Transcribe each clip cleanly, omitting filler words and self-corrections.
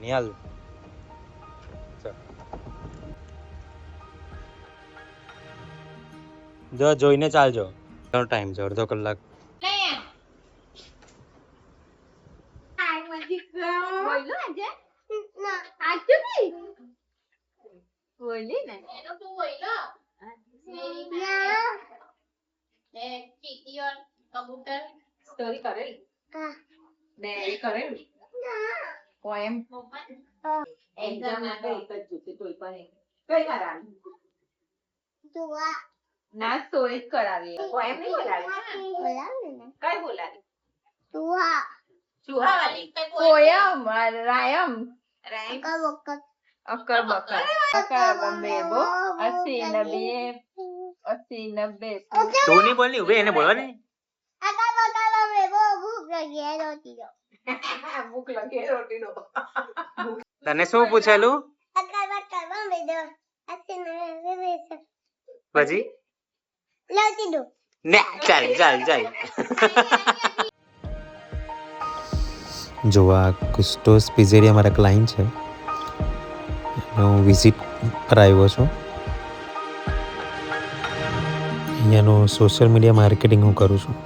નિહાલ જો જોઈને ચાલજો. ટાઈમ છે અડધો કલાક. સ્ટોરી કરેલી ડાયરી કરેલી પોએમ એક્ઝામ ના કઈ જ જોતી કોઈ પણ કઈ કરાવી ના સ્ટોરી કરાવી પોએમ નહીં બોલાવી કઈ બોલાવી ચૂહા વાળી પોયમ રાયમ અકર બકર અકર બેબો અસી નબે તું નહીં બોલની ઉભે એને બોલવા નહીં. ભૂખ લાગે રોટીનો તને શું પૂછેલું પછી ને ચાલ જો આ ગુસ્ટોસ પિઝેરિયા મારા ક્લાયન્ટ છે, હું વિઝિટ પર આવ્યો છું. અહીંયાનું સોશિયલ મીડિયા માર્કેટિંગ હું કરું છું.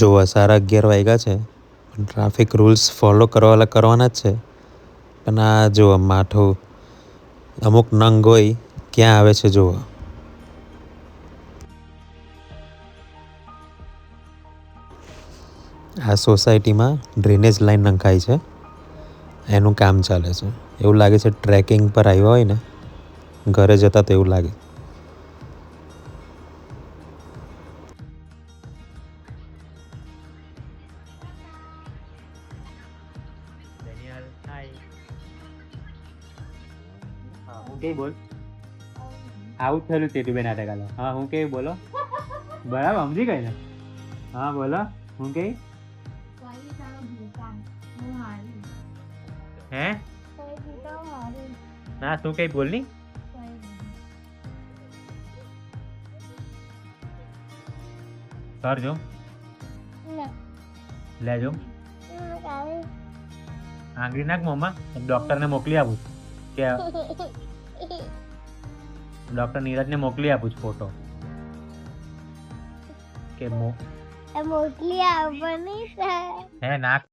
જો 11:30 વાગ્યા છે, ટ્રાફિક રૂલ્સ ફોલો કરવાના જ છે, પણ આ જો માઠું અમુક નંગ હોય ક્યાં આવે છે જુઓ. આ સોસાયટીમાં ડ્રેનેજ લાઈન નંખાઈ છે, એનું કામ ચાલે છે. એવું લાગે છે ટ્રેકિંગ પર આવ્યા હોય ને ઘરે જતા તો એવું લાગે. હું કઈ બોલ આવું થયેલું તે બેન નાટક. હા હું કઈ બોલો બરાબર સમજી ગઈ ને. હા બોલો હું કઈ હે ના તું કઈ બોલ ની કરજો લેજો આંગળી નાખ મોમાં ડોક્ટરને મોકલી આપું કે ડોક્ટર નીરજને મોકલી આપું છું ફોટો કે મોકલી આપવાની હે નાખ